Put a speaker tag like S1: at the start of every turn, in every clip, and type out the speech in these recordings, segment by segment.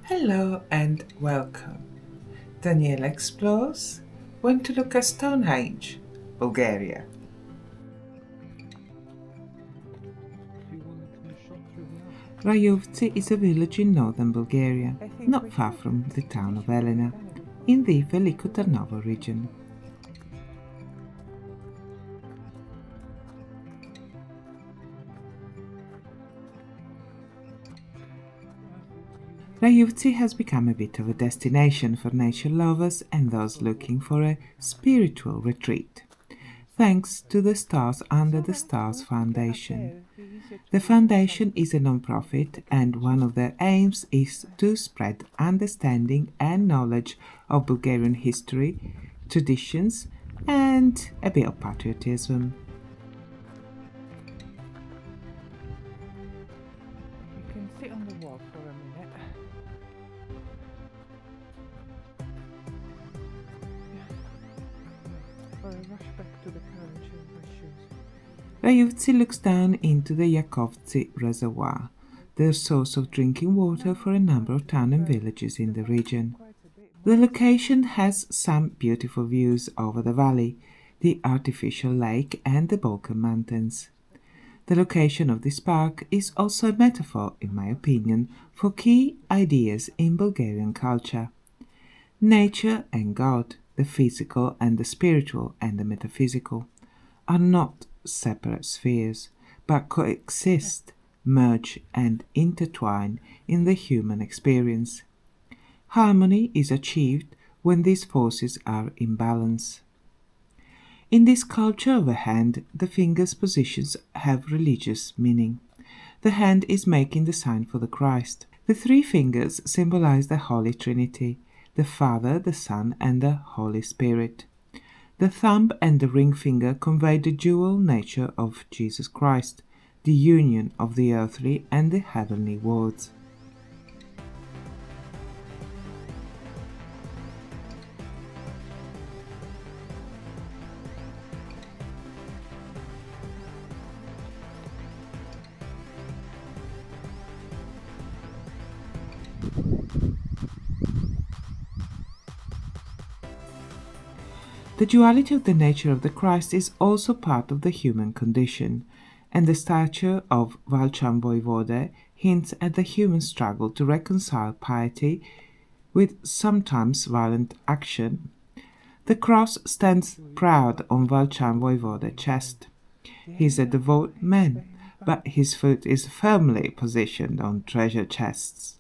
S1: Hello and welcome. Daniela explores when to look at Stonehenge, Bulgaria. Rayuvtsi is a village in northern Bulgaria, not far from the town of Elena, in the Veliko Tarnovo region. Rayuvtsi has become a bit of a destination for nature lovers and those looking for a spiritual retreat, thanks to the Stars Under the Stars Foundation. The foundation is a non-profit and one of their aims is to spread understanding and knowledge of Bulgarian history, traditions and a bit of patriotism. You can sit on the wall for a minute. Or rush back to the carriage in my shoes. Rayuvtsi looks down into the Yovkovtsi Reservoir, the source of drinking water for a number of towns and villages in the region. The location has some beautiful views over the valley, the artificial lake and the Balkan Mountains. The location of this park is also a metaphor, in my opinion, for key ideas in Bulgarian culture. Nature and God, the physical and the spiritual and the metaphysical, are not separate spheres, but coexist, merge and intertwine in the human experience. Harmony is achieved when these forces are in balance. In this culture of a hand, the fingers' positions have religious meaning. The hand is making the sign for the Christ. The three fingers symbolize the Holy Trinity, the Father, the Son, and the Holy Spirit. The thumb and the ring finger convey the dual nature of Jesus Christ, the union of the earthly and the heavenly worlds. The duality of the nature of the Christ is also part of the human condition, and the statue of Valchan Voyvoda hints at the human struggle to reconcile piety with sometimes violent action. The cross stands proud on Valchan Voyvoda's chest. He is a devout man, but his foot is firmly positioned on treasure chests.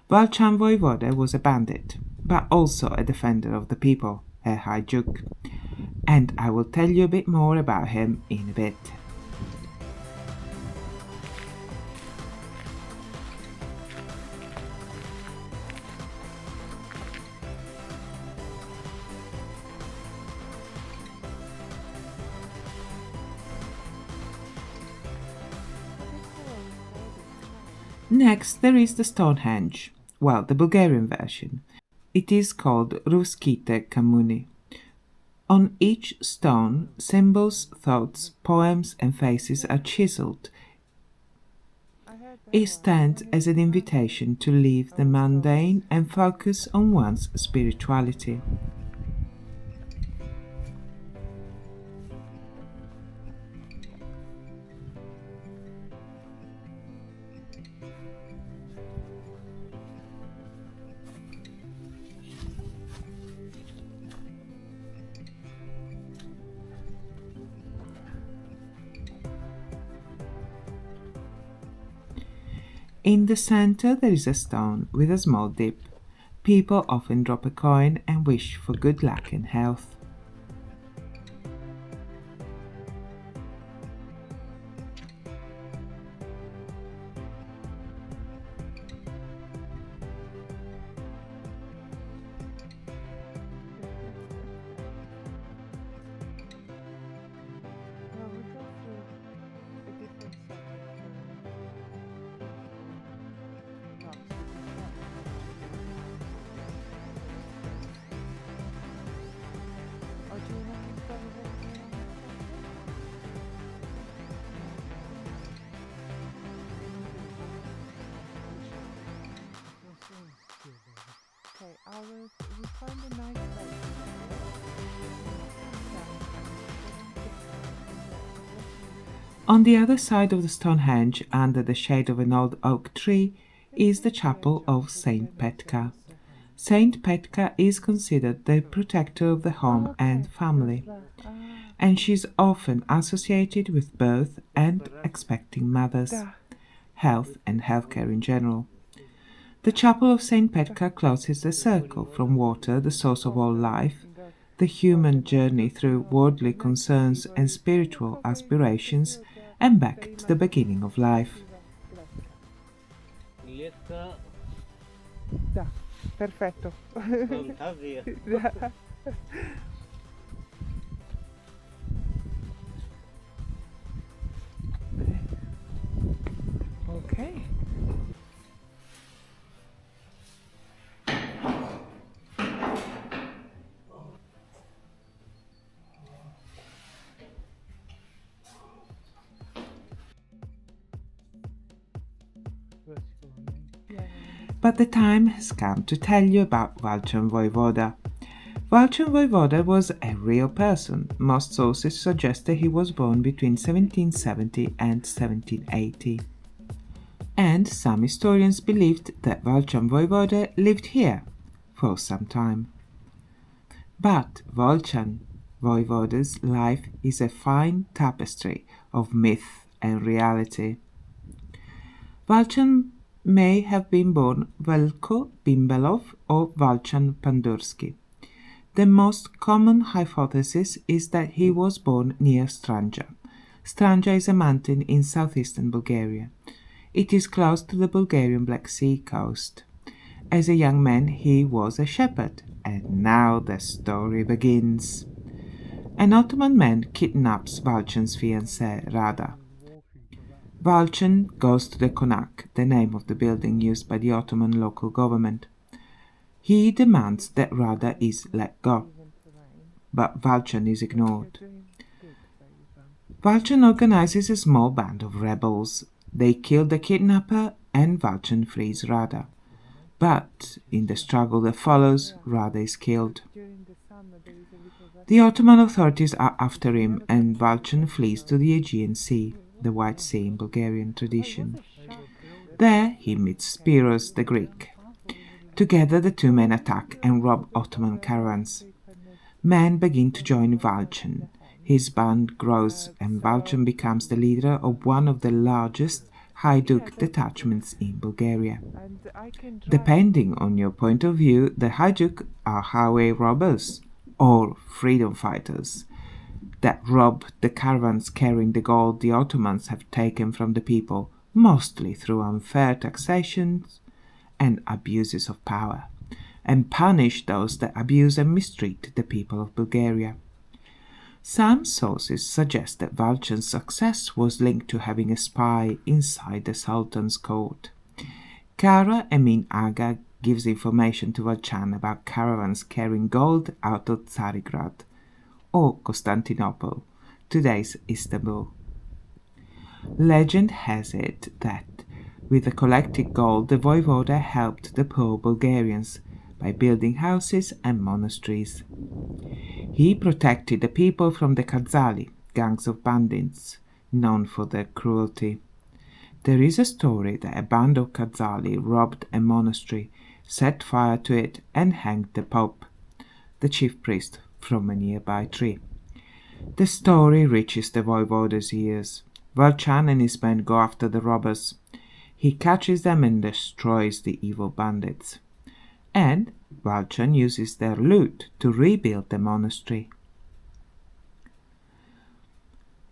S1: Valchan Voyvoda was a bandit, but also a defender of the people, a high duke, and I will tell you a bit more about him in a bit. Next, there is the Stonehenge, well, the Bulgarian version. It is called Rayuvskite камъни. On each stone, symbols, thoughts, poems, and faces are chiseled. It stands as an invitation to leave the mundane and focus on one's spirituality. In the center, there is a stone with a small dip. People often drop a coin and wish for good luck and health. On the other side of the Stonehenge, under the shade of an old oak tree, is the Chapel of Saint Petka. Saint Petka is considered the protector of the home and family, and she's often associated with birth and expecting mothers, health and healthcare in general. The Chapel of Saint Petka closes the circle from water, the source of all life, the human journey through worldly concerns and spiritual aspirations, and back to the beginning of life.
S2: Da, perfetto. Da. Okay.
S1: But the time has come to tell you about Valchan Voyvoda. Valchan Voyvoda was a real person. Most sources suggest that he was born between 1770 and 1780. And some historians believed that Valchan Voyvoda lived here for some time. But Valchan Voyvoda's life is a fine tapestry of myth and reality. Valchan may have been born Veliko Bimbelov or Valchan Pandursky. The most common hypothesis is that he was born near Stranja. Stranja is a mountain in southeastern Bulgaria. It is close to the Bulgarian Black Sea coast. As a young man, he was a shepherd, and now the story begins. An Ottoman man kidnaps Valchan's fiancée, Rada. Valchan goes to the Konak, the name of the building used by the Ottoman local government. He demands that Rada is let go, but Valchan is ignored. Valchan organizes a small band of rebels. They kill the kidnapper and Valchan frees Rada. But in the struggle that follows, Rada is killed. The Ottoman authorities are after him and Valchan flees to the Aegean Sea, the White Sea in Bulgarian tradition. There he meets Spiros the Greek. Together the two men attack and rob Ottoman caravans. Men begin to join Valchan. His band grows and Valchan becomes the leader of one of the largest Hajduk detachments in Bulgaria. Depending on your point of view, the Hajduk are highway robbers or freedom fighters that rob the caravans carrying the gold the Ottomans have taken from the people, mostly through unfair taxations and abuses of power, and punish those that abuse and mistreat the people of Bulgaria. Some sources suggest that Valchan's success was linked to having a spy inside the Sultan's court. Kara Emin Aga gives information to Valchan about caravans carrying gold out of Tsarigrad, or Constantinople, today's Istanbul. Legend has it that with the collected gold, the voivoda helped the poor Bulgarians by building houses and monasteries. He protected the people from the Kazali, gangs of bandits, known for their cruelty. There is a story that a band of Kazali robbed a monastery, set fire to it, and hanged the Pope, the chief priest, from a nearby tree. The story reaches the voivoda's ears. Valchan and his men go after the robbers. He catches them and destroys the evil bandits. And Valchan uses their loot to rebuild the monastery.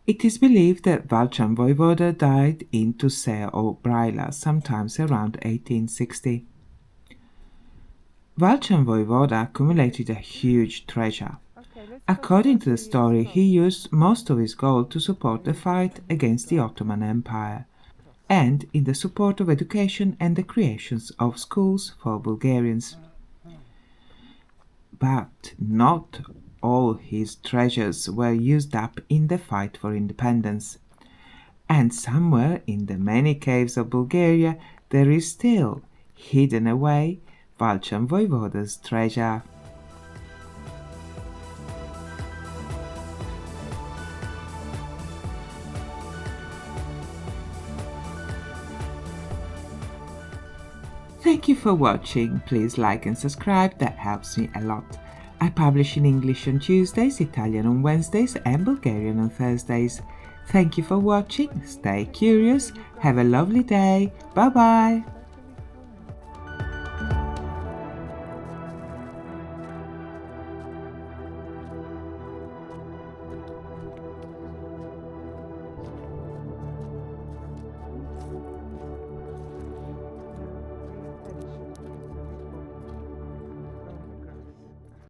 S1: It is believed that Valchan Voyvoda died in Tusea or Braila sometimes around 1860. Valchan Voyvoda accumulated a huge treasure. According to the story, he used most of his gold to support the fight against the Ottoman Empire, and in the support of education and the creations of schools for Bulgarians. But not all his treasures were used up in the fight for independence, and somewhere in the many caves of Bulgaria there is still, hidden away, Valchan Voyvoda's treasure. Thank you for watching. Please like and subscribe, that helps me a lot. I publish in English on Tuesdays, Italian on Wednesdays and Bulgarian on Thursdays. Thank you for watching, stay curious, have a lovely day, bye bye!